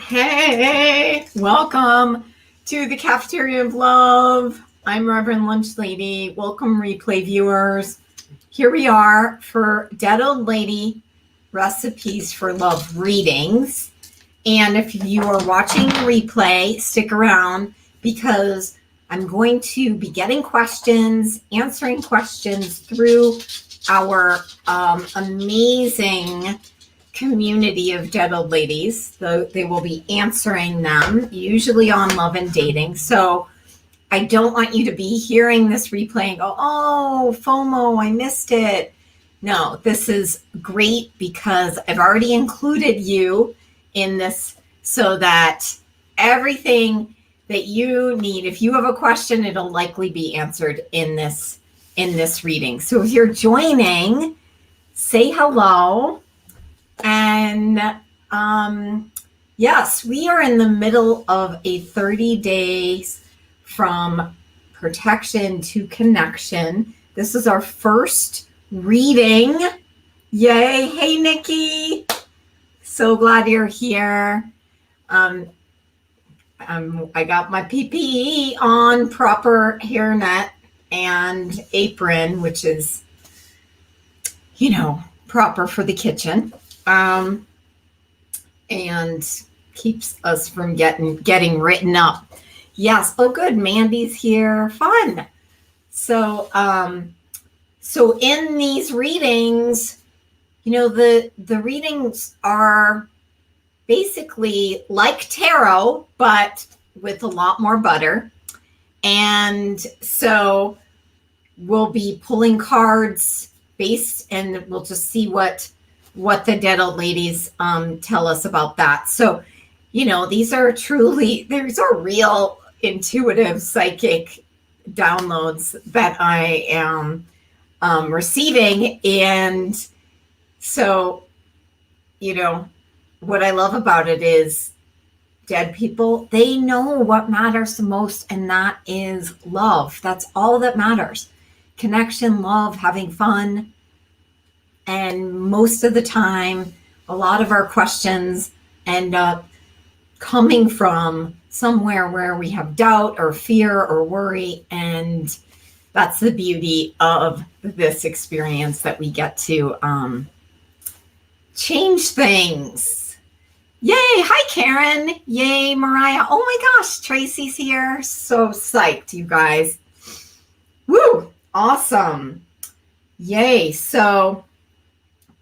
Hey, welcome to the Cafeteria of Love. I'm Reverend Lunch Lady. Welcome, replay viewers. Here we are for Dead Old Lady Recipes for Love readings. And if you are watching the replay, stick around because I'm going to be getting questions, answering questions through our amazing community of dead old ladies. They will be answering them, usually on love and dating. So I don't want you to be hearing this replay and go, oh, FOMO, I missed it. No, this is great because I've already included you in this so that everything that you need, if you have a question, it'll likely be answered in this reading. So if you're joining, say hello. And yes, we are in the middle of a 30 days from protection to connection. This is our first reading. Yay. Hey, Nikki. So glad you're here. I got my PPE on, proper hairnet and apron, which is, proper for the kitchen. And keeps us from getting written up. Yes. Oh, good. Mandy's here. Fun. So in these readings, the readings are basically like tarot, but with a lot more butter. And so we'll be pulling cards based, and we'll just see what the dead old ladies tell us about that. So, these are real intuitive psychic downloads that I am receiving. And so, what I love about it is dead people, they know what matters the most, and that is love. That's all that matters. Connection, love, having fun. And most of the time, a lot of our questions end up coming from somewhere where we have doubt or fear or worry. And that's the beauty of this experience, that we get to change things. Yay. Hi, Karen. Yay, Mariah. Oh my gosh, Tracy's here. So psyched, you guys. Woo. Awesome. Yay. So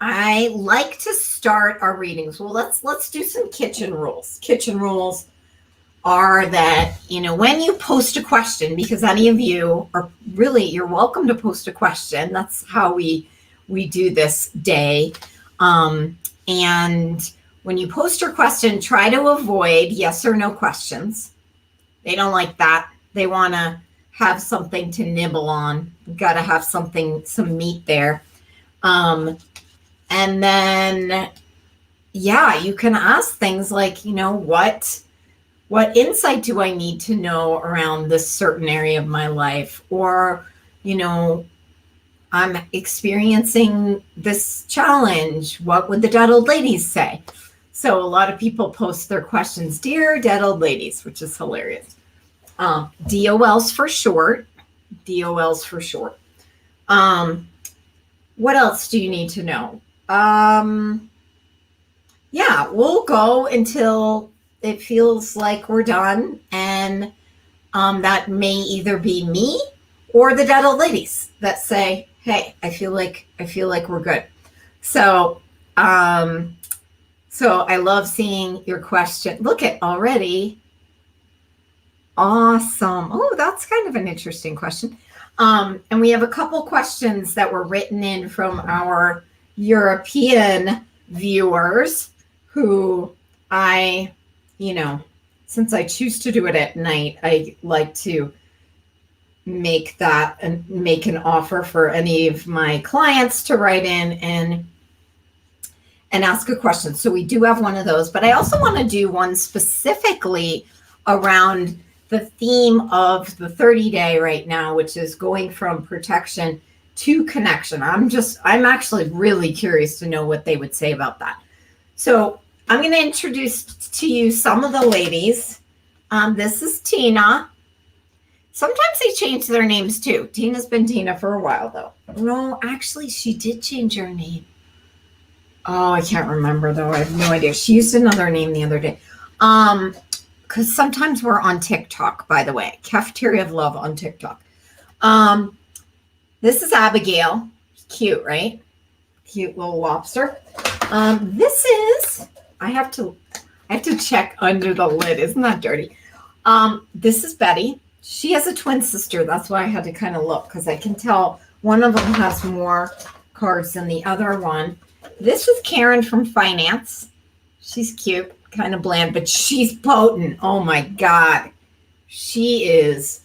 I like to start our readings. Well, let's do some kitchen rules. Kitchen rules are that, when you post a question, because any of you you're welcome to post a question. That's how we do this day. And when you post your question, try to avoid yes or no questions. They don't like that. They want to have something to nibble on. You've got to have some meat there. And then, you can ask things like, what insight do I need to know around this certain area of my life? Or, I'm experiencing this challenge. What would the dead old ladies say? So a lot of people post their questions, Dear Dead Old Ladies, which is hilarious. DOLs for short. DOLs for short. What else do you need to know? We'll go until it feels like we're done. And that may either be me or the dead old ladies that say, hey, I feel like we're good. So I love seeing your question. Look at already. Awesome. Oh, that's kind of an interesting question. And we have a couple questions that were written in from our European viewers who since I choose to do it at night, I like to make an offer for any of my clients to write in and ask a question. So we do have one of those, but I also want to do one specifically around the theme of the 30-day right now, which is going from protection to connection. I'm actually really curious to know what they would say about that. So I'm going to introduce to you some of the ladies. This is Tina. Sometimes they change their names too. Tina's been Tina for a while though. No, actually she did change her name. Oh, I can't remember though. I have no idea. She used another name the other day. Because sometimes we're on TikTok, by the way. Cafeteria of Love on TikTok. This is Abigail. Cute, right? Cute little lobster. This is, I have to check under the lid. Isn't that dirty? This is Betty. She has a twin sister. That's why I had to kind of look, because I can tell one of them has more cards than the other one. This is Karen from Finance. She's cute, kind of bland, but she's potent. Oh my God. She's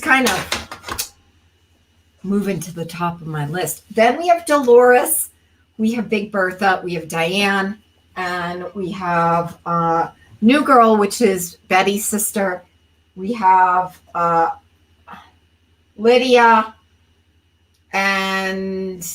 kind of moving to the top of my list. Then we have Dolores. We have Big Bertha. We have Diane. And we have New Girl, which is Betty's sister. We have Lydia. And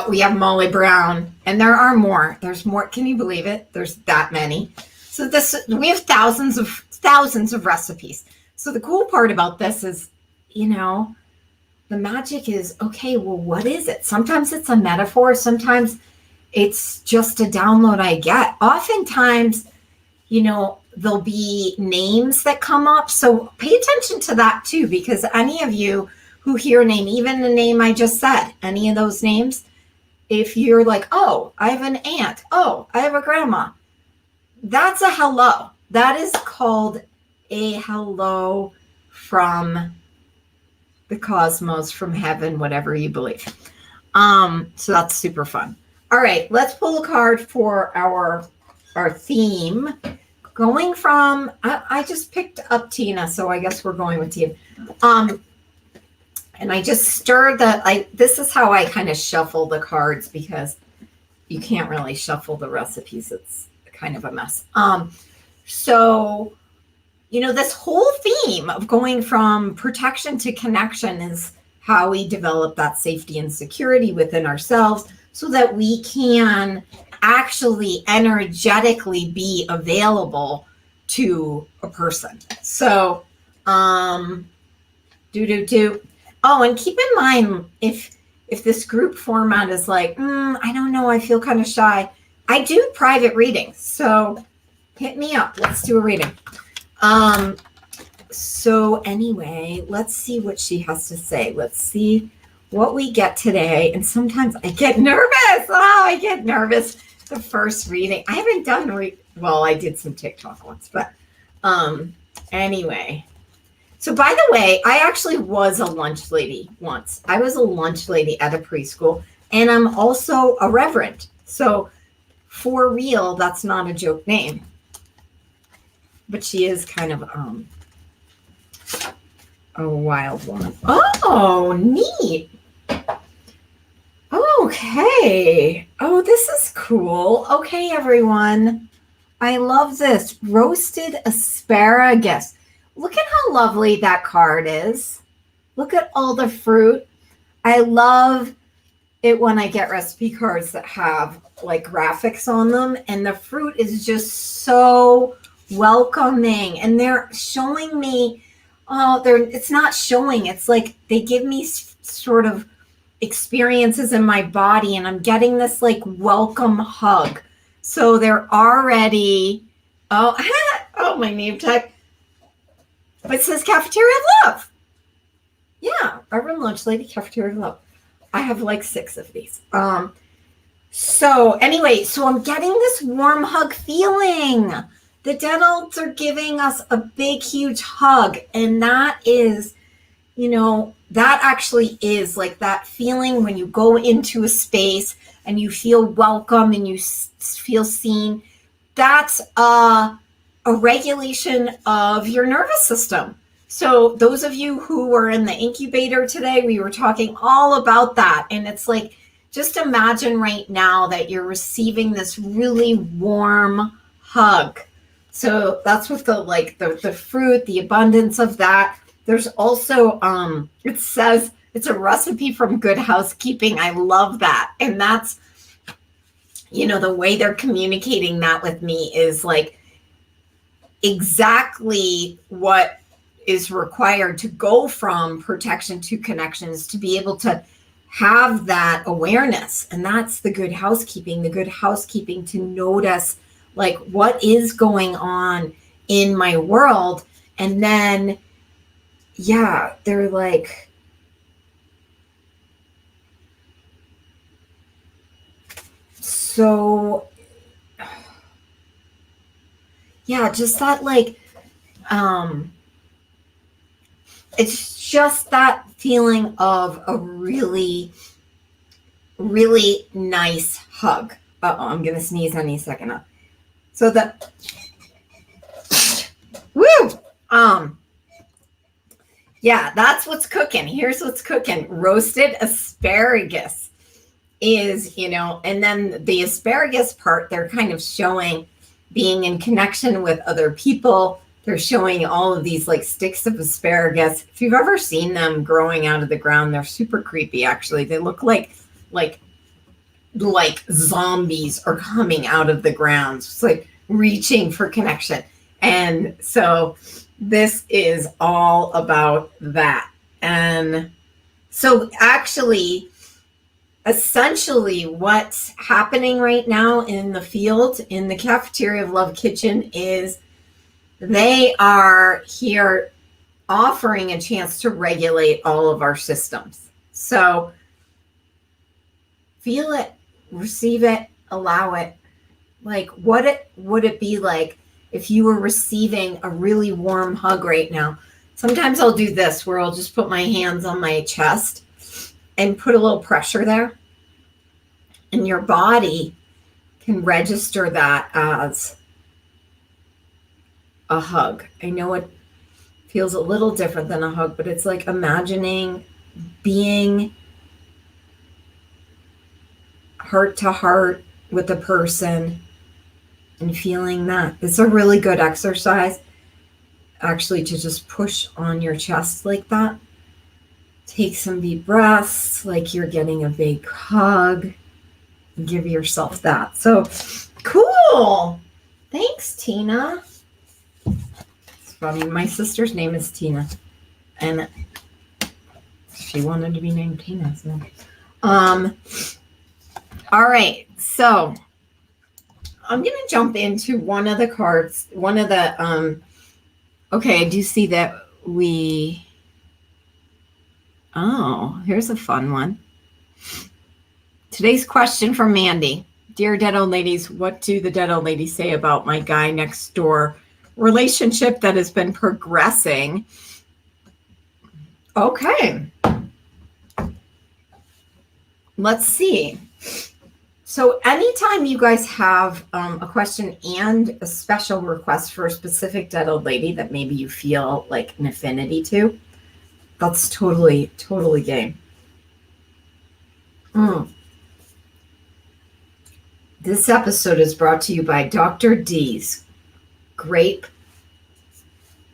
we have Molly Brown. And there are more. There's more. Can you believe it? There's that many. So we have thousands of recipes. So the cool part about this is, the magic is, okay, well, what is it? Sometimes it's a metaphor. Sometimes it's just a download I get. Oftentimes, there'll be names that come up. So pay attention to that too, because any of you who hear a name, even the name I just said, any of those names, if you're like, oh, I have an aunt. Oh, I have a grandma. That's a hello. That is called a hello from the cosmos, from heaven, whatever you believe. So that's super fun. All right, let's pull a card for our theme. Going from, I just picked up Tina, so I guess we're going with Tina. And I just stirred this is how I kind of shuffle the cards, because you can't really shuffle the recipes. It's kind of a mess. So, this whole theme of going from protection to connection is how we develop that safety and security within ourselves so that we can actually energetically be available to a person. So, Oh, and keep in mind, if this group format is like, I don't know, I feel kind of shy, I do private readings. So hit me up. Let's do a reading. So anyway, let's see what she has to say. Let's see what we get today. And sometimes I get nervous. Oh, I get nervous the first reading. I haven't done, I did some TikTok once, but anyway. So by the way, I actually was a lunch lady once. I was a lunch lady at a preschool, and I'm also a reverend. So for real, that's not a joke name. But she is kind of a wild one. Oh, neat. Okay. Oh, this is cool. Okay, everyone. I love this. Roasted asparagus. Look at how lovely that card is. Look at all the fruit. I love it when I get recipe cards that have like graphics on them, and the fruit is just so welcoming, and they're showing me, it's not showing, it's like they give me sort of experiences in my body, and I'm getting this like welcome hug. So they're already, my name tag. It says Cafeteria of Love. Yeah, Reverend Lunch Lady, Cafeteria of Love. I have like 6 of these. So anyway, so I'm getting this warm hug feeling. The dead elves are giving us a big, huge hug. And that is, that actually is like that feeling when you go into a space and you feel welcome and you feel seen. That's a regulation of your nervous system. So those of you who were in the incubator today, we were talking all about that. And it's like, just imagine right now that you're receiving this really warm hug. So that's what the fruit, the abundance of that. There's also, it says it's a recipe from Good Housekeeping. I love that. And that's the way they're communicating that with me is like exactly what is required to go from protection to connections, to be able to have that awareness. And that's the good housekeeping to notice like what is going on in my world. And then, yeah, they're like, so, yeah, just that like, it's just that feeling of a really, really nice hug. Uh-oh, I'm going to sneeze any second. So the, woo! Yeah, that's what's cooking. Here's what's cooking. Roasted asparagus is, and then the asparagus part, they're kind of showing being in connection with other people. They're showing all of these like sticks of asparagus. If you've ever seen them growing out of the ground, they're super creepy, actually. They look like zombies are coming out of the ground. It's like reaching for connection. And so this is all about that. And so actually, essentially what's happening right now in the field, in the Cafeteria of Love Kitchen, is they are here offering a chance to regulate all of our systems. So feel it, receive it, allow it. Like, what would it be like if you were receiving a really warm hug right now? Sometimes I'll do this where I'll just put my hands on my chest and put a little pressure there. And your body can register that as a hug. I know it feels a little different than a hug, but it's like imagining being heart to heart with a person and feeling that. It's a really good exercise, actually, to just push on your chest like that. Take some deep breaths, like you're getting a big hug. Give yourself that. So cool. Thanks, Tina. It's funny. My sister's name is Tina, and she wanted to be named Tina. So, all right. So I'm going to jump into one of the cards. One of the, okay, I do see that here's a fun one. Today's question from Mandy. Dear Dead Old Ladies, what do the Dead Old Ladies say about my guy next door relationship that has been progressing? Okay. Let's see. So anytime you guys have a question and a special request for a specific Dead Old Lady that maybe you feel like an affinity to, that's totally, totally game. This episode is brought to you by Dr. D's Grape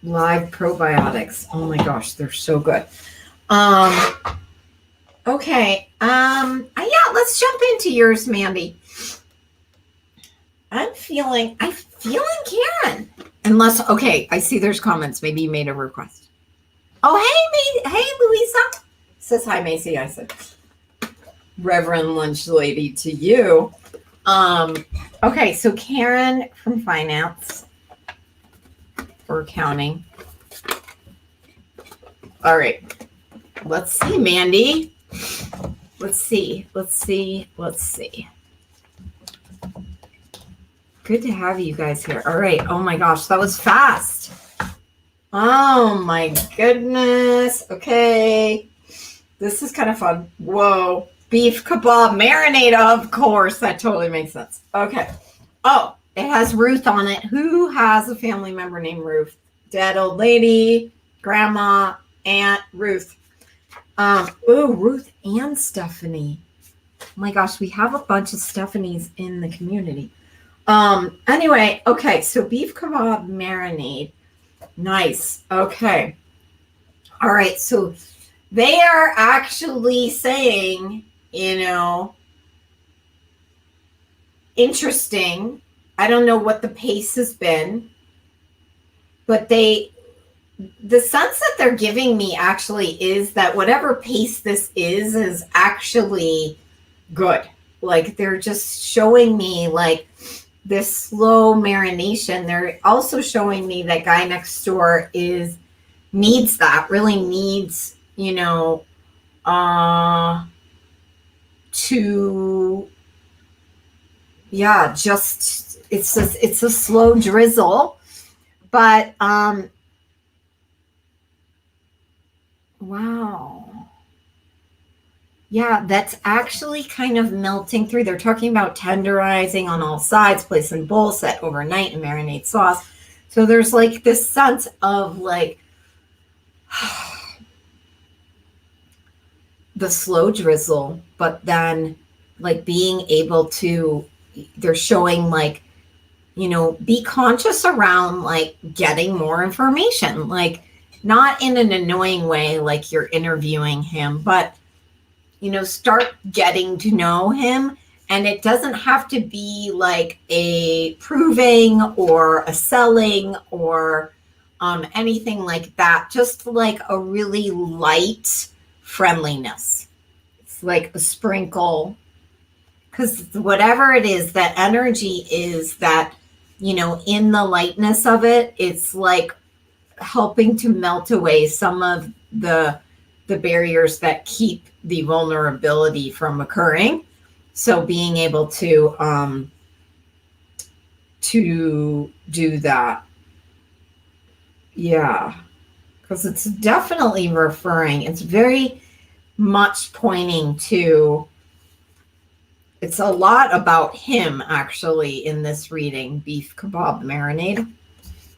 Live Probiotics. Oh my gosh, they're so good. Okay. Yeah, let's jump into yours, Mandy. I'm feeling Karen. Unless, okay, I see there's comments. Maybe you made a request. Oh, hey, Louisa. Says hi, Macy. I said, Reverend Lunch Lady to you. Okay, so Karen from finance or accounting. All right. Let's see, Mandy. Let's see. Good to have you guys here. All right. Oh my gosh, that was fast. Oh my goodness. Okay. This is kind of fun. Whoa. Beef kebab marinade. Of course. That totally makes sense. Okay. Oh, it has Ruth on it. Who has a family member named Ruth? Dead old lady, grandma, aunt, Ruth. Ruth and Stephanie. Oh my gosh, we have a bunch of Stephanies in the community. Anyway, okay, so beef kebab marinade. Nice. Okay. All right, so they are actually saying, interesting. I don't know what the pace has been, but the sense that they're giving me actually is that whatever pace this is actually good. Like they're just showing me like this slow marination. They're also showing me that guy next door needs that, really needs, to, yeah, just it's a slow drizzle, but wow. Yeah, that's actually kind of melting through. They're talking about tenderizing on all sides, place in bowl, set overnight, and marinate sauce. So there's like this sense of like the slow drizzle, but then like being able to, they're showing like, be conscious around like getting more information, like not in an annoying way, like you're interviewing him, but start getting to know him. And it doesn't have to be like a proving or a selling or anything like that. Just like a really light friendliness. It's like a sprinkle. Because whatever it is, that energy is that, in the lightness of it, it's like helping to melt away some of the barriers that keep the vulnerability from occurring. So being able to do that. Yeah. Because it's definitely referring, it's very much pointing to, it's a lot about him actually in this reading. Beef kebab marinade.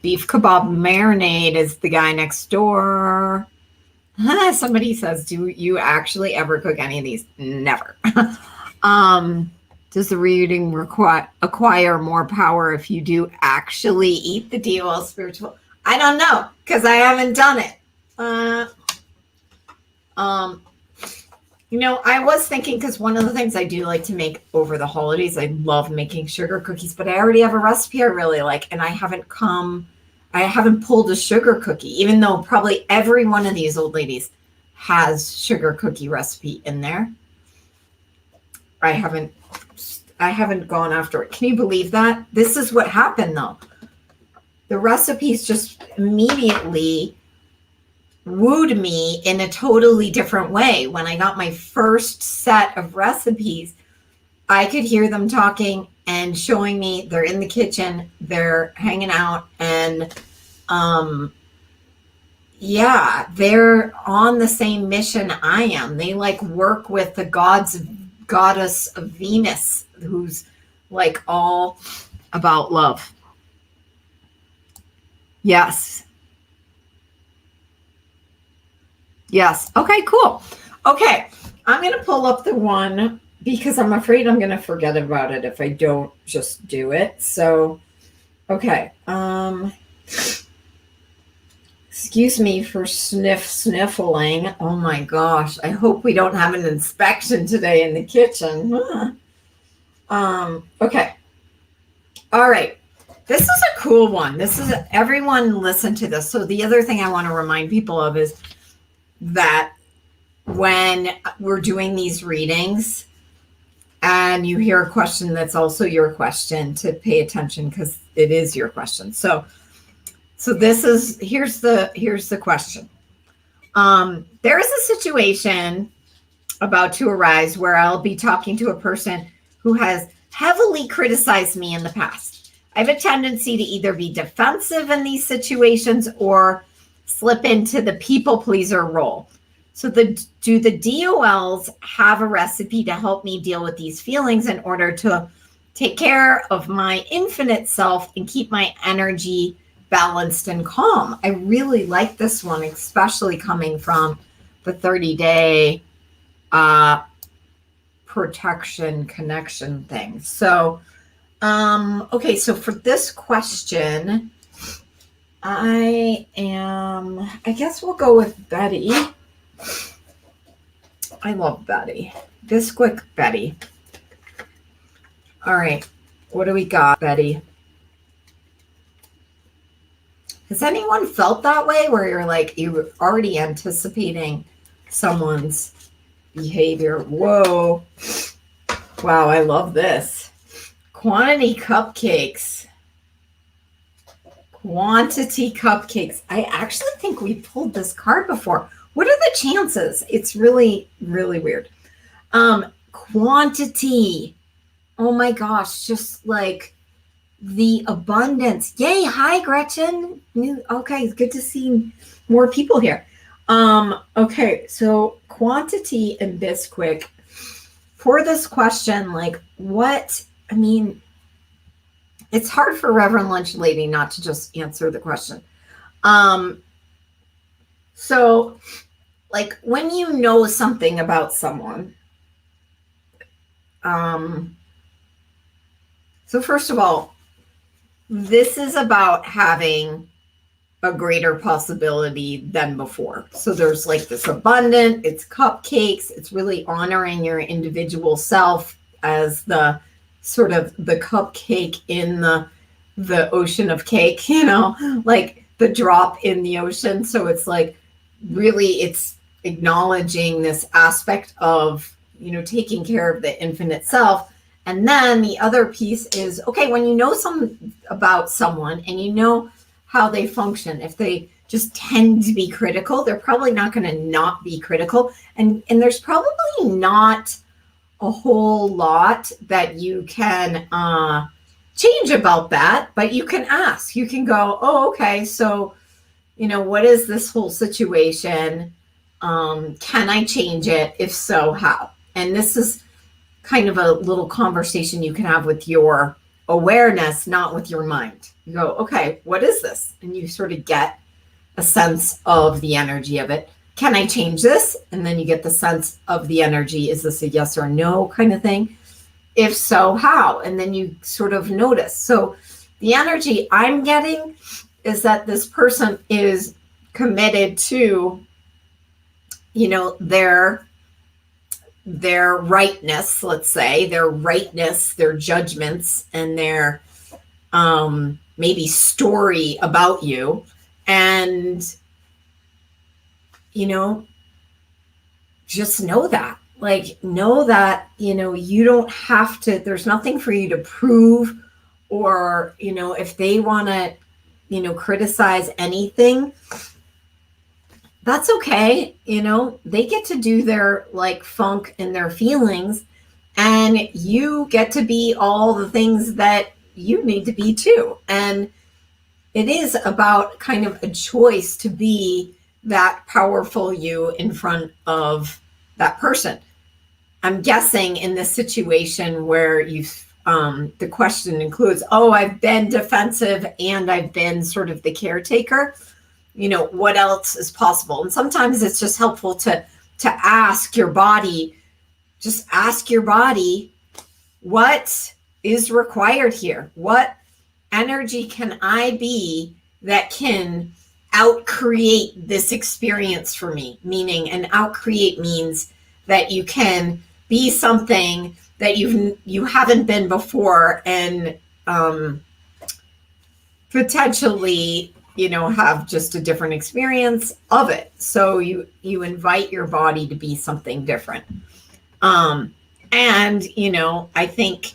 Beef kebab marinade is the guy next door. Somebody says, do you actually ever cook any of these? Never. Does the reading acquire more power if you do actually eat the DOL spiritual? I don't know, because I haven't done it. I was thinking, because one of the things I do like to make over the holidays, I love making sugar cookies, but I already have a recipe I really like, and I haven't pulled a sugar cookie, even though probably every one of these old ladies has sugar cookie recipe in there. I haven't gone after it. Can you believe that? This is what happened though. The recipes just immediately wooed me in a totally different way. When I got my first set of recipes, I could hear them talking and showing me they're in the kitchen, they're hanging out, and they're on the same mission I am. They like work with the goddess of Venus, who's like all about love. Yes. Okay, cool. Okay, I'm going to pull up the one because I'm afraid I'm going to forget about it if I don't just do it. So, okay. Excuse me for sniffling. Oh my gosh. I hope we don't have an inspection today in the kitchen. Okay. All right. This is a cool one. Everyone listen to this. So the other thing I want to remind people of is that when we're doing these readings and you hear a question that's also your question, to pay attention because it is your question. So here's the question. There is a situation about to arise where I'll be talking to a person who has heavily criticized me in the past. I have a tendency to either be defensive in these situations or slip into the people pleaser role. So do the DOLs have a recipe to help me deal with these feelings in order to take care of my infinite self and keep my energy balanced and calm? I really like this one, especially coming from the 30-day protection connection thing. So, okay, so for this question, I guess we'll go with Betty. I love Betty. Bisquick Betty. All right. What do we got, Betty? Has anyone felt that way where you're like, you're already anticipating someone's behavior? Whoa. Wow, I love this. Quantity cupcakes. Quantity cupcakes. I actually think we pulled this card before. What are the chances? It's really, really weird. Quantity. Oh my gosh, just like the abundance. Yay. Hi, Gretchen. Okay, it's good to see more people here. Okay, so quantity and Bisquick. For this question, like what, I mean, it's hard for Reverend Lunch Lady not to just answer the question. So like when you know something about someone, so first of all, this is about having a greater possibility than before. So there's like this abundant, it's cupcakes, it's really honoring your individual self as the sort of the cupcake in the ocean of cake, you know, like the drop in the ocean. So it's like really it's acknowledging this aspect of, you know, taking care of the infinite self. And then the other piece is, okay, when you know some about someone and you know how they function, if they just tend to be critical, they're probably not going to not be critical. And there's probably not a whole lot that you can change about that, but you can ask. You can go, oh, okay, so, you know, what is this whole situation? Can I change it? If so, how? And this is kind of a little conversation you can have with your awareness, not with your mind. You go, okay, what is this? And you sort of get a sense of the energy of it. Can I change this? And then you get the sense of the energy. Is this a yes or no kind of thing? If so, how? And then you sort of notice. So the energy I'm getting is that this person is committed to, you know, their rightness, let's say, their rightness, their judgments, and their maybe story about you. And, you know, just know that. Like, know that, you know, you don't have to, there's nothing for you to prove, or, you know, if they want to, you know, criticize anything, that's okay. You know, they get to do their like funk and their feelings, and you get to be all the things that you need to be too. And it is about kind of a choice to be that powerful you in front of that person. I'm guessing in this situation where the question includes, oh, I've been defensive and I've been sort of the caretaker. You know, what else is possible? And sometimes it's just helpful to ask your body, just ask your body, what is required here? What energy can I be that can out-create this experience for me? Meaning, and out-create means that you can be something that you haven't been before, and potentially, you know, have just a different experience of it. So you invite your body to be something different. And, you know, I think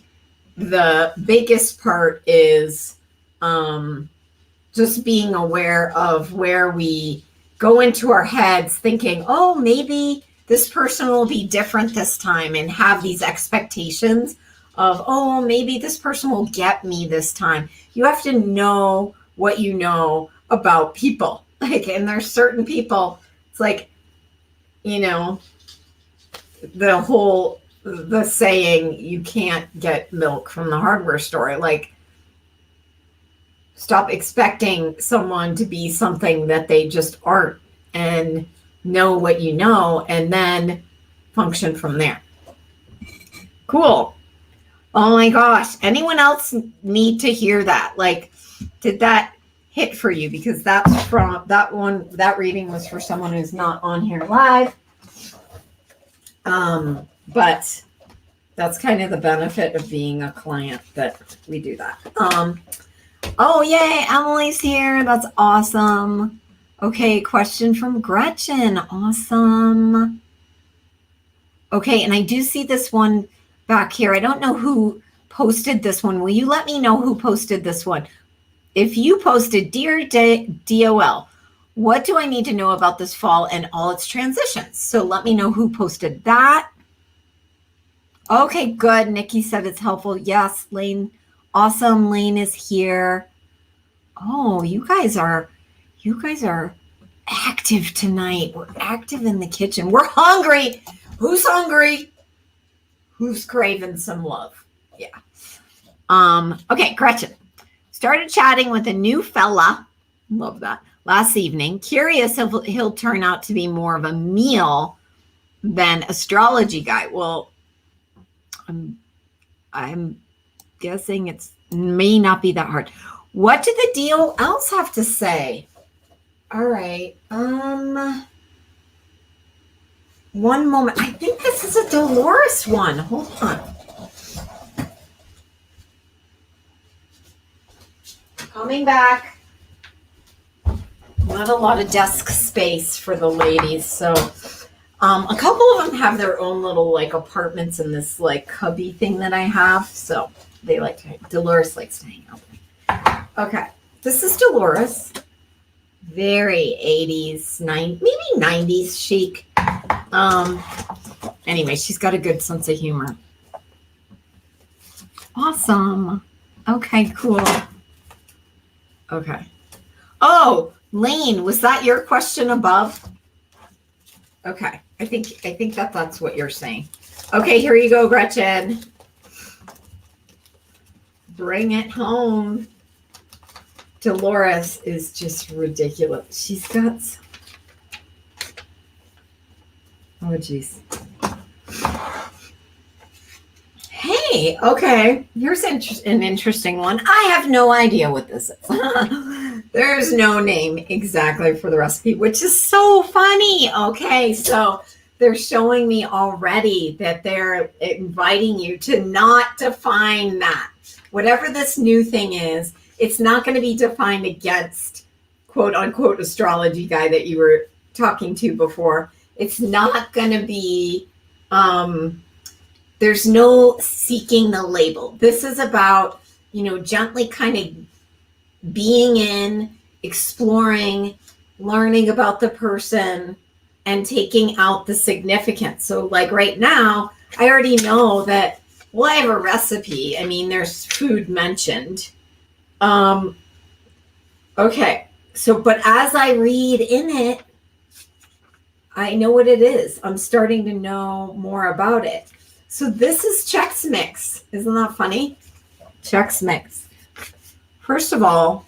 the biggest part is just being aware of where we go into our heads thinking, oh, maybe this person will be different this time, and have these expectations of, oh, maybe this person will get me this time. You have to know what you know about people. Like, and there's certain people, it's like, you know, the saying, you can't get milk from the hardware store. Like, stop expecting someone to be something that they just aren't, and know what you know, and then function from there. Cool. Oh my gosh. Anyone else need to hear that? Like, did that hit for you? Because that's from that reading was for someone who's not on here live. But That's kind of the benefit of being a client that we do that. Oh, yay, Emily's here. That's awesome. Okay, question from Gretchen. Awesome. Okay, and I do see this one back here. I don't know who posted this one. Will you let me know who posted this one? If you posted, Dear DOL, what do I need to know about this fall and all its transitions? So let me know who posted that. Okay, good. Nikki said it's helpful. Yes, Lane. Awesome. Lane is here. Oh, you guys are active tonight. We're active in the kitchen. We're hungry. Who's hungry? Who's craving some love? Yeah. Okay, Gretchen. Started chatting with a new fella. Love that. Last evening. Curious if he'll turn out to be more of a meal than astrology guy. Well, I'm guessing it's may not be that hard. What did the deal else have to say? All right. One moment. I think this is a Dolores one. Hold on. Coming back. Not a lot of desk space for the ladies, so a couple of them have their own little like apartments in this like cubby thing that I have, so they like to. Dolores likes to hang out there. Okay, this is Dolores. Very 80s, maybe 90s chic. Anyway, she's got a good sense of humor. Awesome. Okay, cool. Okay. Oh, Lane, was that your question above? Okay. I think that's what you're saying. Okay, here you go, Gretchen. Bring it home. Dolores is just ridiculous. She's got oh geez. Hey, okay. Here's an interesting one. I have no idea what this is. There's no name exactly for the recipe, which is so funny. Okay, so they're showing me already that they're inviting you to not define that. Whatever this new thing is, it's not going to be defined against quote unquote astrology guy that you were talking to before. It's not going to be, there's no seeking the label. This is about, gently kind of being in, exploring, learning about the person, and taking out the significance. So like right now, I already know that, well, I have a recipe. I mean, there's food mentioned. Okay. So, but as I read in it, I know what it is. I'm starting to know more about it. So this is Chex Mix. Isn't that funny? Chex Mix. First of all,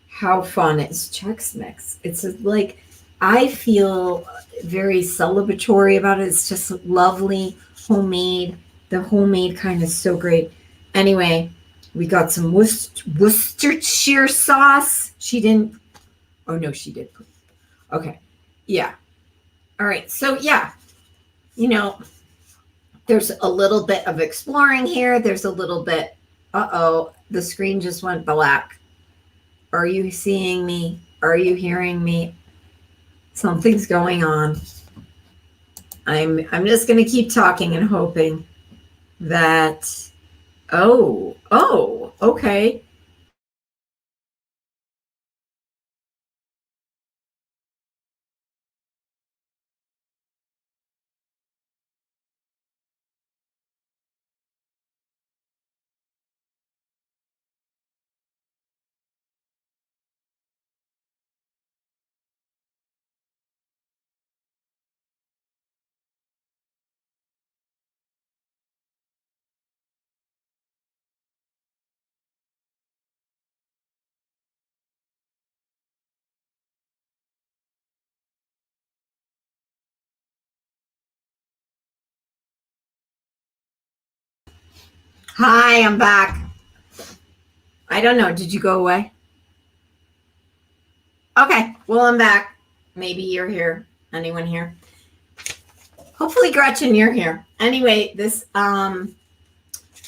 how fun is Chex Mix? It's like, I feel very celebratory about it. It's just lovely, homemade. The homemade kind is so great. Anyway, we got some Worcestershire sauce. She didn't. Oh, no, she did. Okay. Yeah. All right. So, yeah, there's a little bit of exploring here. There's a little bit. Uh-oh, the screen just went black. Are you seeing me? Are you hearing me? Something's going on. I'm just going to keep talking and hoping that. Oh, okay. Hi, I'm back. I don't know. Did you go away? Okay. Well, I'm back. Maybe you're here. Anyone here? Hopefully, Gretchen, you're here. Anyway, this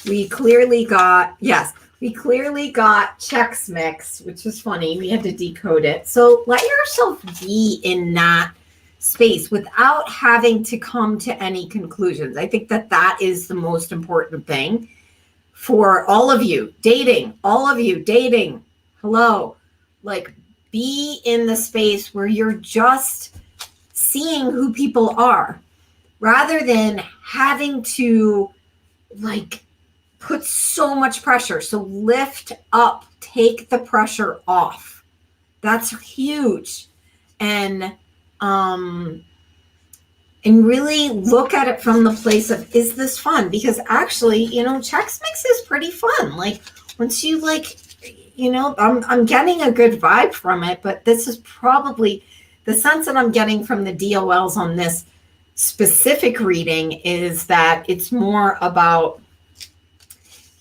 we clearly got Chex Mix, which was funny. We had to decode it. So let yourself be in that space without having to come to any conclusions. I think that is the most important thing for all of you dating. Hello, like be in the space where you're just seeing who people are, rather than having to like put so much pressure. So lift up, take the pressure off. That's huge. And really look at it from the place of, is this fun? Because actually, Chex Mix is pretty fun. Like once you I'm getting a good vibe from it, but this is probably the sense that I'm getting from the DOLs on this specific reading is that it's more about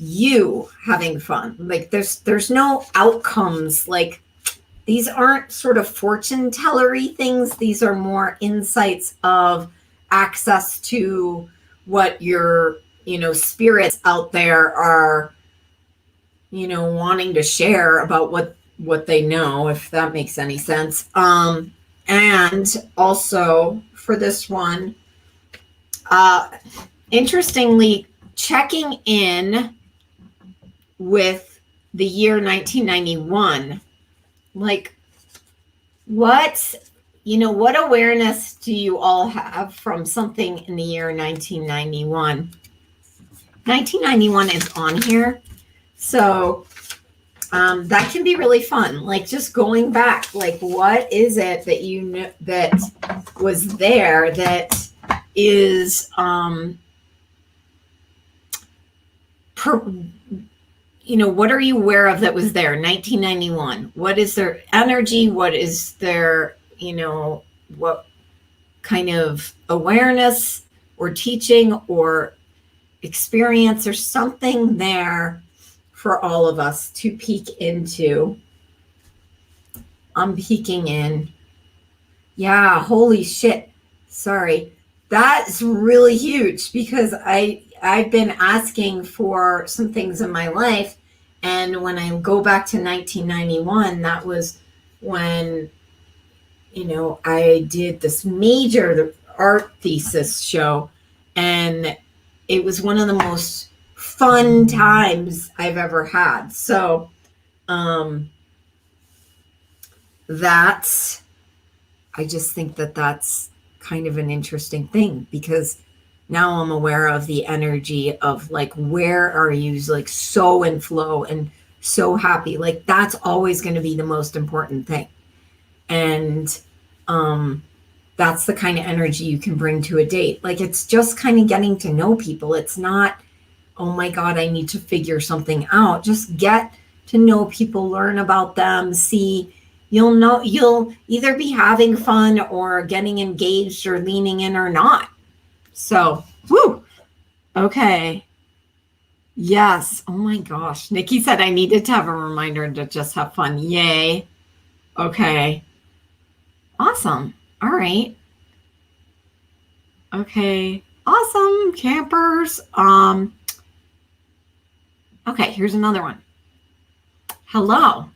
you having fun. Like there's no outcomes. Like these aren't sort of fortune tellery things. These are more insights of access to what your spirits out there are wanting to share about what they know, if that makes any sense. And also for this one, interestingly, checking in with the year 1991, like what awareness do you all have from something in the year 1991? 1991 is on here. So that can be really fun. Like just going back, like what is it that you know that was there that is what are you aware of that was there 1991? What is their energy? What is their what kind of awareness or teaching or experience or something there for all of us to peek into? I'm peeking in. Yeah, holy shit. Sorry. That's really huge because I've been asking for some things in my life. And when I go back to 1991, that was when, I did this major art thesis show. And it was one of the most fun times I've ever had. So I just think that's kind of an interesting thing, because now I'm aware of the energy of like, where are you like so in flow and so happy? Like that's always going to be the most important thing. And that's the kind of energy you can bring to a date. Like it's just kind of getting to know people. It's not, oh my God, I need to figure something out. Just get to know people, learn about them, see. You'll either be having fun or getting engaged or leaning in or not. So, woo. Okay. Yes. Oh my gosh. Nikki said I needed to have a reminder to just have fun. Yay. Okay. Awesome. All right. Okay. Awesome. Campers. Okay, here's another one. Hello.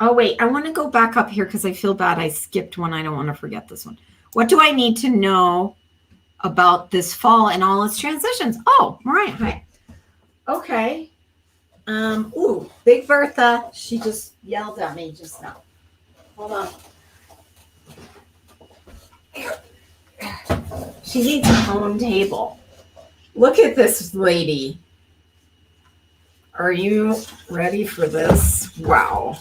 Oh, wait, I want to go back up here because I feel bad I skipped one. I don't want to forget this one. What do I need to know about this fall and all its transitions? Oh, Mariah, hi. Okay. Ooh, Big Bertha. She just yelled at me just now. Hold on. She needs her own table. Look at this lady. Are you ready for this? Wow.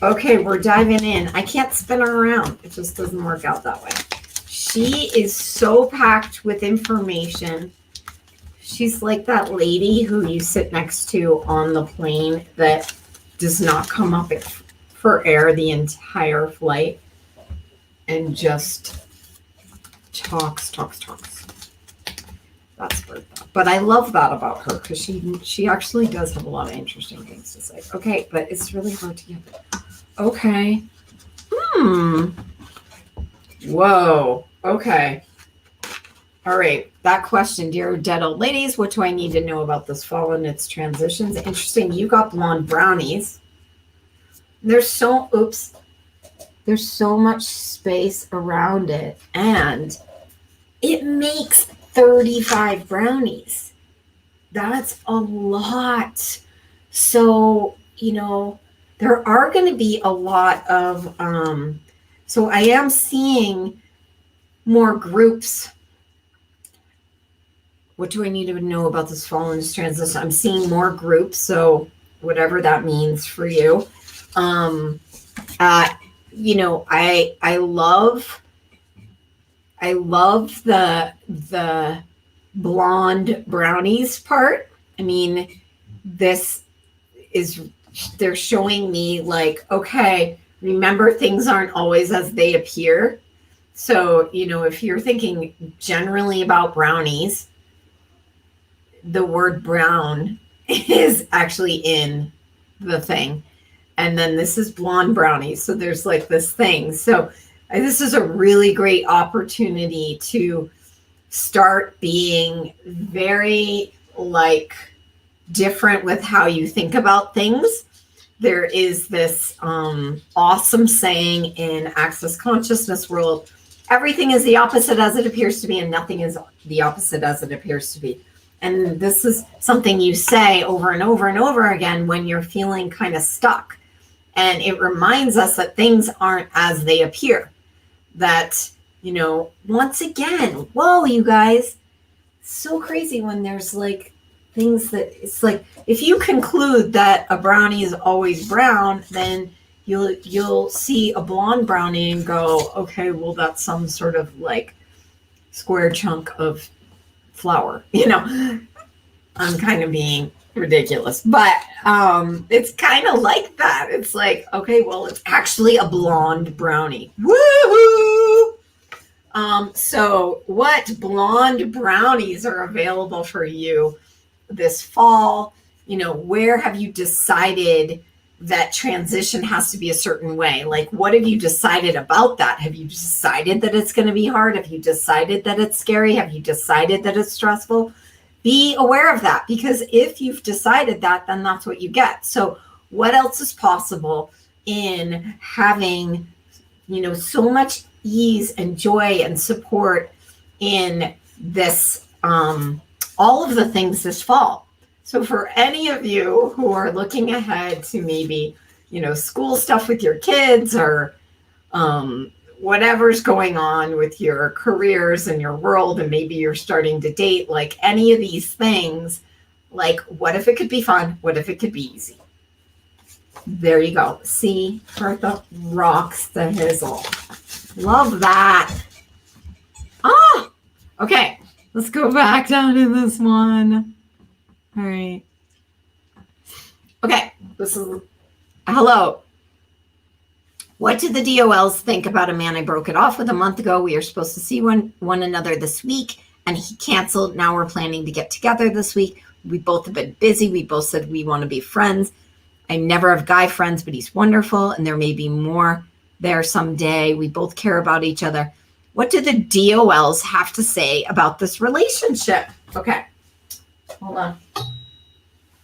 Okay, we're diving in. I can't spin her around. It just doesn't work out that way. She is so packed with information. She's like that lady who you sit next to on the plane that does not come up for air the entire flight and just talks. That's Bertha. But I love that about her because she actually does have a lot of interesting things to say. Okay, but it's really hard to get it. Okay. Whoa. Okay. All right. That question, dear dead old ladies, what do I need to know about this fall and its transitions? Interesting. You got blonde brownies. There's so much space around it, and it makes 35 brownies. That's a lot. So, there are going to be a lot of, so I am seeing more groups. What do I need to know about this fall and this transition? I'm seeing more groups, so whatever that means for you. I love the blonde brownies part. I mean, they're showing me like, okay, remember, things aren't always as they appear. So, if you're thinking generally about brownies, the word brown is actually in the thing. And then this is blonde brownies. So there's like this thing. So this is a really great opportunity to start being very like different with how you think about things. There is this awesome saying in Access Consciousness world, everything is the opposite as it appears to be, and nothing is the opposite as it appears to be. And this is something you say over and over and over again when you're feeling kind of stuck. And it reminds us that things aren't as they appear. That, once again, whoa, you guys, so crazy when there's like things that it's like, if you conclude that a brownie is always brown, then you'll see a blonde brownie and go, okay, well, that's some sort of like square chunk of flour. I'm kind of being ridiculous, but it's kind of like that. It's like, okay, well, it's actually a blonde brownie. Woohoo! So what blonde brownies are available for you this fall? Where have you decided that transition has to be a certain way? Like, what have you decided about that? Have you decided that it's going to be hard? Have you decided that it's scary? Have you decided that it's stressful? Be aware of that, because if you've decided that, then that's what you get. So what else is possible in having, so much ease and joy and support in this, all of the things this fall? So for any of you who are looking ahead to maybe, school stuff with your kids, or whatever's going on with your careers and your world, and maybe you're starting to date, like any of these things, like, what if it could be fun? What if it could be easy? There you go. See, Bertha rocks the hizzle. Love that. Okay. Let's go back down to this one. All right. Okay. This is hello. What did the DOLs think about a man I broke it off with a month ago? We are supposed to see one another this week, and he canceled. Now we're planning to get together this week. We both have been busy. We both said we want to be friends. I never have guy friends, but he's wonderful, and there may be more there someday. We both care about each other. What do the DOLs have to say about this relationship? Okay, hold on.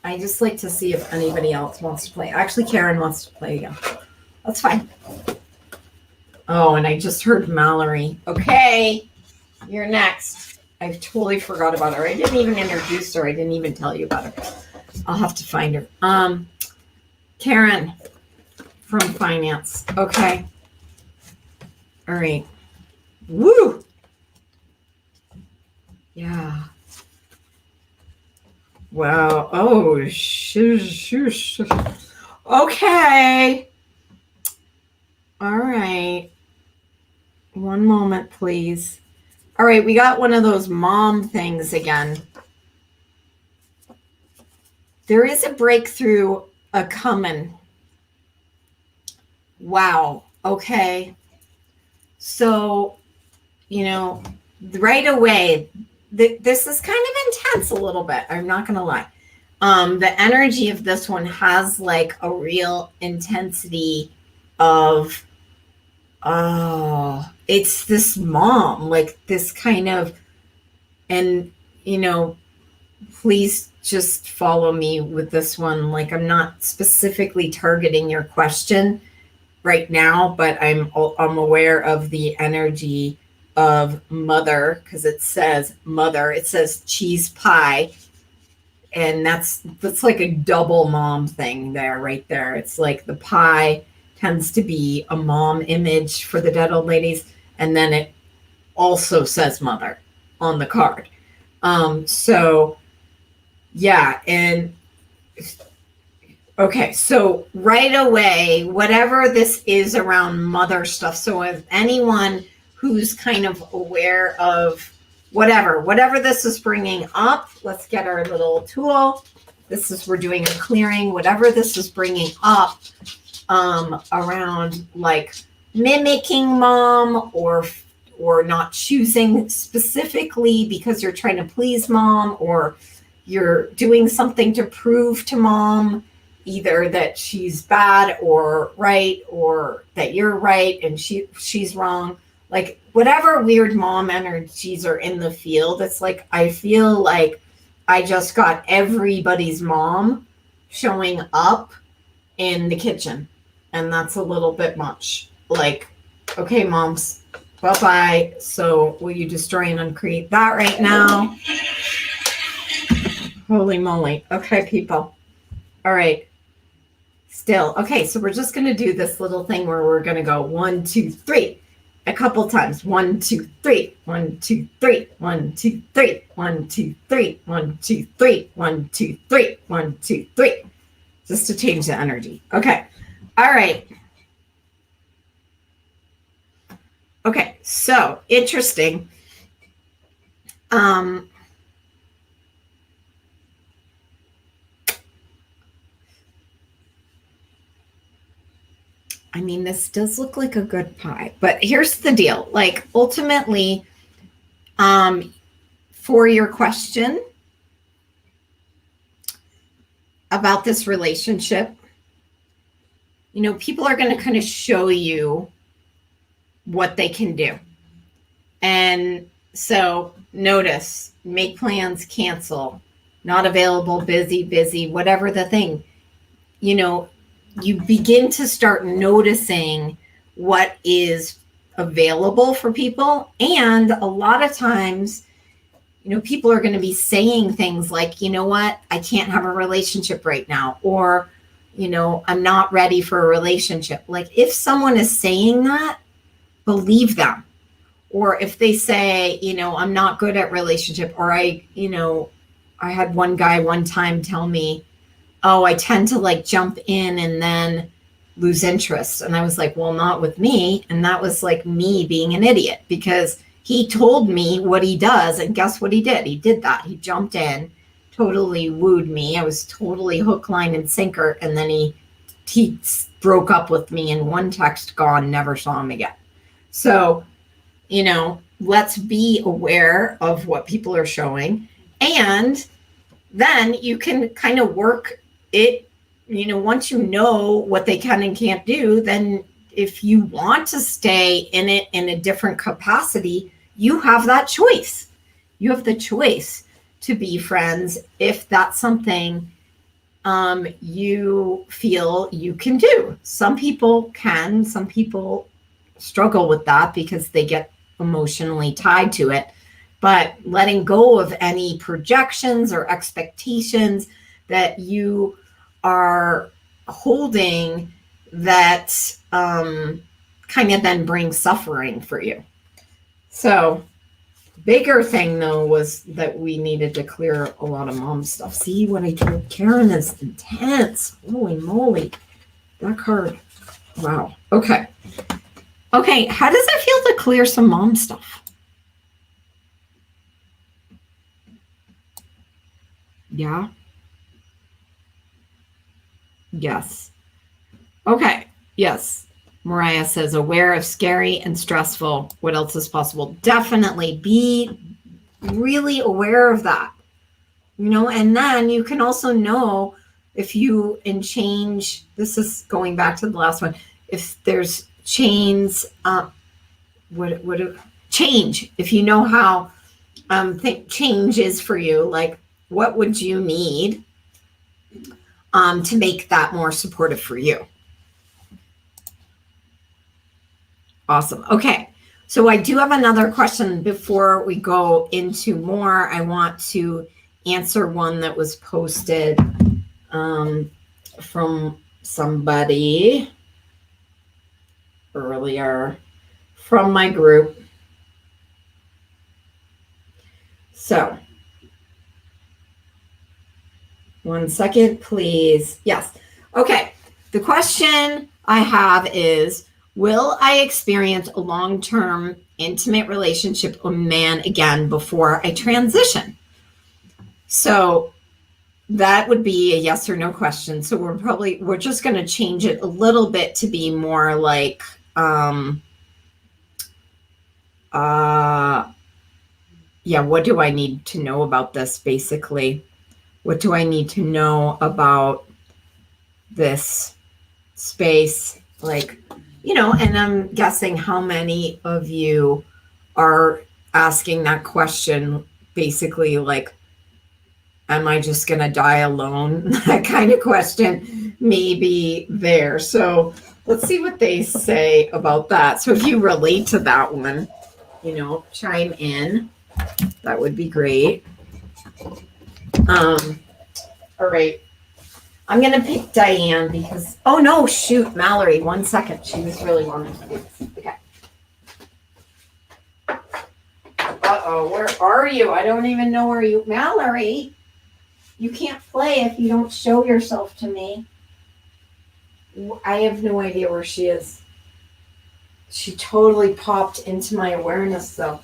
I just like to see if anybody else wants to play. Actually, Karen wants to play again. That's fine. Oh, and I just heard Mallory. Okay, you're next. I totally forgot about her. I didn't even introduce her. I didn't even tell you about her. I'll have to find her. Karen from finance. Okay. All right. Woo. Yeah. Wow. Oh, shush. Okay. All right. One moment, please. All right, we got one of those mom things again. There is a breakthrough coming. Wow. Okay. So, right away, this is kind of intense a little bit. I'm not going to lie. The energy of this one has like a real intensity of, it's this mom, like this kind of And, please just follow me with this one. Like, I'm not specifically targeting your question right now, but I'm aware of the energy of mother, because it says mother. It says cheese pie, and that's like a double mom thing there, right there. It's like the pie tends to be a mom image for the dead old ladies, and then it also says mother on the card. So yeah, and okay, so right away, whatever this is around mother stuff. So if anyone who's kind of aware of whatever this is bringing up, let's get our little tool. We're doing a clearing, whatever this is bringing up around like mimicking mom or not choosing specifically because you're trying to please mom, or you're doing something to prove to mom either that she's bad or right, or that you're right and she's wrong. Like whatever weird mom energies are in the field, it's like I feel like I just got everybody's mom showing up in the kitchen, and that's a little bit much. Like, okay, moms, bye-bye. So will you destroy and uncreate that right now? Holy moly. Okay, people. All right. Still. Okay, so we're just going to do this little thing where we're going to go 1, 2, 3 a couple times. 1, 2, 3. 1, 2, 3. 1, 2, 3. 1, 2, 3. 1, 2, 3. 1, 2, 3. 1, 2, 3. Just to change the energy. Okay. All right. Okay, so interesting. I mean, this does look like a good pie, but here's the deal. Like ultimately, for your question about this relationship, people are going to kind of show you what they can do. And so notice, make plans, cancel, not available, busy, whatever the thing, you begin to start noticing what is available for people. And a lot of times, people are going to be saying things like, you know what, I can't have a relationship right now, or, I'm not ready for a relationship. Like if someone is saying that, believe them. Or if they say, I'm not good at relationship, or I had one guy one time tell me, oh, I tend to like jump in and then lose interest. And I was like, well, not with me. And that was like me being an idiot, because he told me what he does. And guess what he did? He did that. He jumped in, totally wooed me. I was totally hook, line, and sinker. And then he broke up with me in one text, gone, never saw him again. So, let's be aware of what people are showing. And then you can kind of work it, once you know what they can and can't do, then if you want to stay in it in a different capacity, you have that choice. You have the choice to be friends if that's something you feel you can do. Some people can, some people struggle with that because they get emotionally tied to it. But letting go of any projections or expectations that you are holding that kind of then brings suffering for you. So bigger thing though was that we needed to clear a lot of mom stuff. See what I told Karen is intense. Holy moly. That card. Wow. Okay. Okay. How does it feel to clear some mom stuff? Yeah. Yes. Okay. Yes. Mariah says, aware of scary and stressful. What else is possible? Definitely be really aware of that. And then you can also know if you change, this is going back to the last one, if there's chains, change, if you know how think changes for you? Like, what would you need to make that more supportive for you? Awesome. Okay. So I do have another question before we go into more. I want to answer one that was posted from somebody earlier from my group. So, one second, please. Yes. Okay. The question I have is, will I experience a long-term intimate relationship with a man again before I transition? So that would be a yes or no question. So we're just going to change it a little bit to be more like, yeah, what do I need to know about this, basically? What do I need to know about this space? Like, and I'm guessing how many of you are asking that question, basically, like, am I just going to die alone? That kind of question may be there. So let's see what they say about that. So if you relate to that one, chime in. That would be great. All right. I'm going to pick Diane because, oh no, shoot, Mallory, 1 second. She was really wanting to do this. Okay. Uh-oh, where are you? I don't even know where you, Mallory, you can't play if you don't show yourself to me. I have no idea where she is. She totally popped into my awareness though.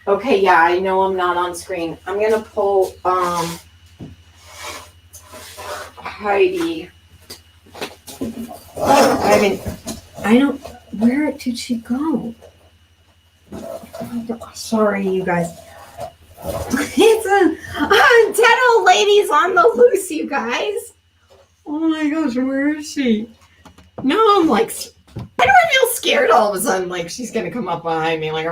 Okay, yeah, I know I'm not on screen. I'm going to pull, Heidi. Where did she go? Sorry, you guys. It's a 10 old ladies on the loose, you guys. Oh my gosh, where is she? No, I'm like, I don't feel scared all of a sudden, like she's going to come up behind me, like,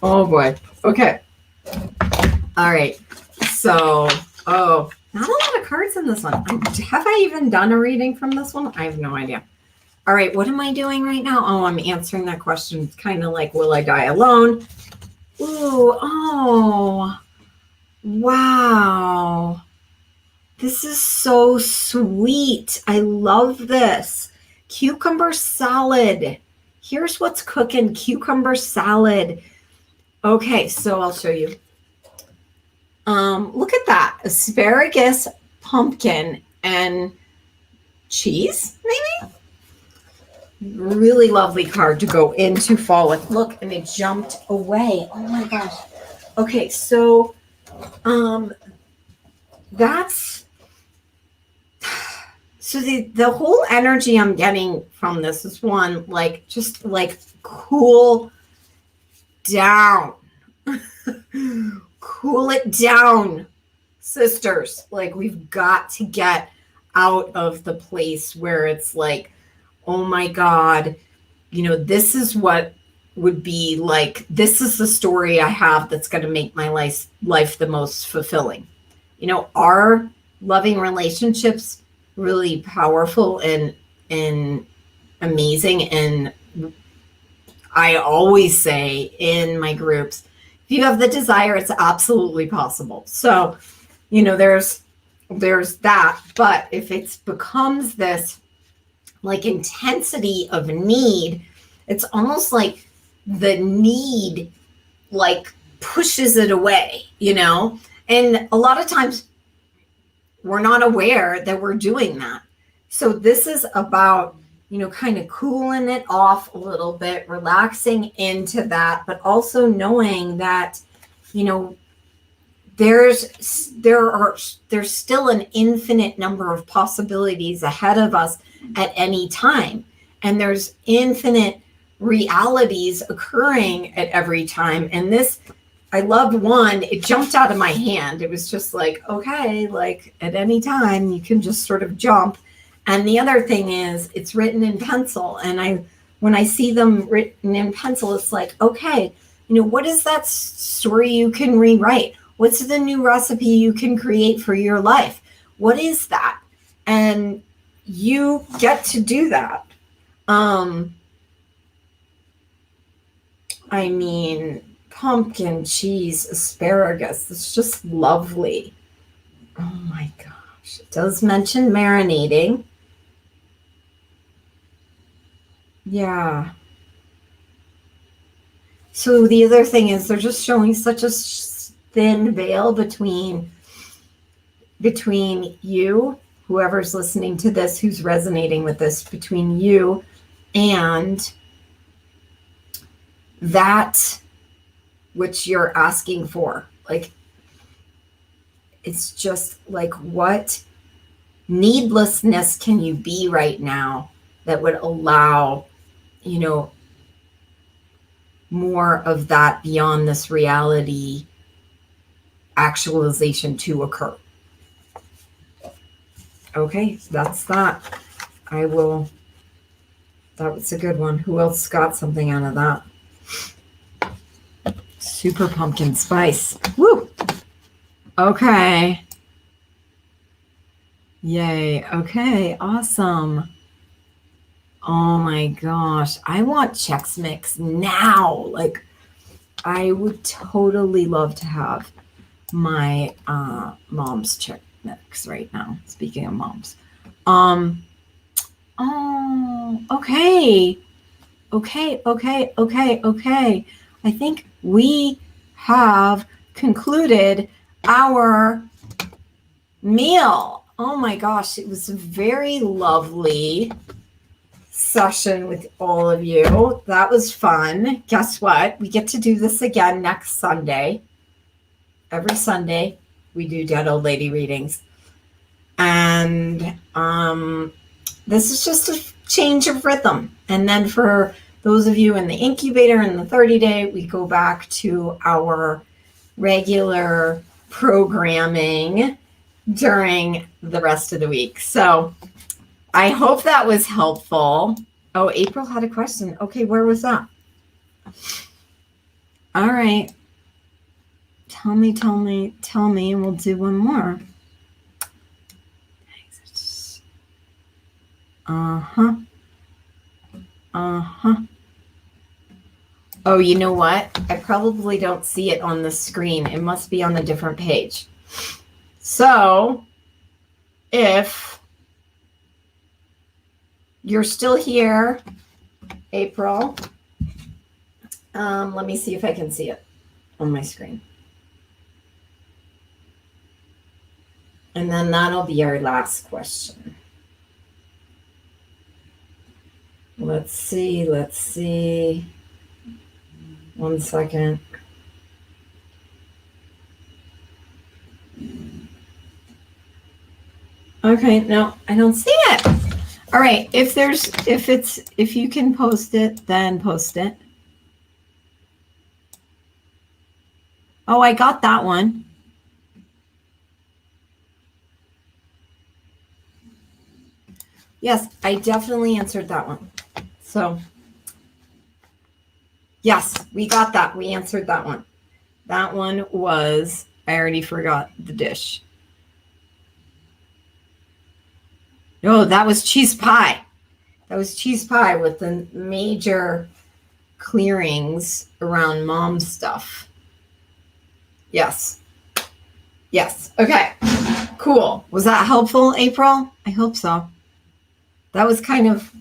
oh boy. Okay. All right. So, not a lot of cards in this one. Have I even done a reading from this one? I have no idea. All right, what am I doing right now? Oh, I'm answering that question. It's kind of like, will I die alone? Ooh, oh, wow. This is so sweet. I love this. Cucumber salad. Here's what's cooking. Cucumber salad. Okay, so I'll show you. Look at that. Asparagus, pumpkin, and cheese, maybe? Really lovely card to go into fall with. Look, and it jumped away. Oh my gosh. Okay, so that's so the whole energy I'm getting from this is one, like, just like cool down. Cool it down, sisters. Like, we've got to get out of the place where it's like, oh my God, this is what would be like, this is the story I have that's going to make my life the most fulfilling. Our loving relationships really powerful and amazing. And I always say in my groups, if you have the desire, it's absolutely possible. So, there's that. But if it becomes this like intensity of need, it's almost like the need like pushes it away, and a lot of times we're not aware that we're doing that. So this is about, kind of cooling it off a little bit, relaxing into that, but also knowing that, there's still an infinite number of possibilities ahead of us at any time. And there's infinite realities occurring at every time. And this, I loved one, it jumped out of my hand. It was just like, okay, like at any time you can just sort of jump. And the other thing is it's written in pencil. And when I see them written in pencil, it's like, okay, What is that story you can rewrite? What's the new recipe you can create for your life? What is that? And you get to do that. I mean, pumpkin, cheese, asparagus. It's just lovely. Oh my gosh. It does mention marinating. Yeah. So the other thing is they're just showing such a thin veil between you, whoever's listening to this, who's resonating with this, between you and that which you're asking for. Like, it's just like, what needlessness can you be right now that would allow, more of that beyond this reality actualization to occur? Okay, that's that. That was a good one. Who else got something out of that? Super pumpkin spice. Woo! Okay. Yay. Okay, awesome. Oh my gosh. I want Chex Mix now. Like, I would totally love to have my mom's Chex Mix right now. Speaking of moms. Oh, okay. Okay. I think we have concluded our meal. Oh my gosh, it was a very lovely session with all of you. That was fun. Guess what? We get to do this again next Sunday. Every Sunday, we do Dead Old Lady readings. And this is just a change of rhythm. And then for those of you in the incubator and the 30-day, we go back to our regular programming during the rest of the week. So I hope that was helpful. Oh, April had a question. Okay, where was that? All right. Tell me, and we'll do one more. Uh-huh. Oh, you know what? I probably don't see it on the screen. It must be on a different page. So, if you're still here, April, let me see if I can see it on my screen. And then that'll be our last question. Let's see. 1 second. Okay, no, I don't see it. All right, if you can post it, then post it. Oh, I got that one. Yes, I definitely answered that one. So, yes, we got that. We answered that one. That one was, I already forgot the dish. No, that was cheese pie. That was cheese pie with the major clearings around mom stuff. Yes. Okay. Cool. Was that helpful, April? I hope so. That was kind of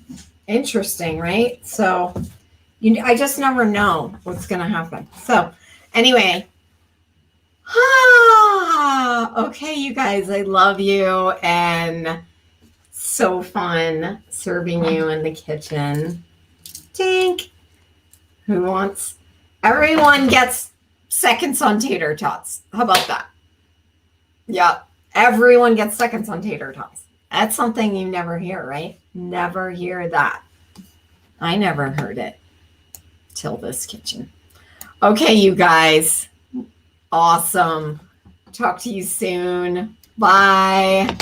interesting, right? So I just never know what's going to happen. So anyway, okay, you guys, I love you, and so fun serving you in the kitchen. Tink. Everyone gets seconds on tater tots. How about that? Yeah, everyone gets seconds on tater tots. That's something you never hear, right? Never hear that. I never heard it till this kitchen. Okay, you guys. Awesome. Talk to you soon. Bye.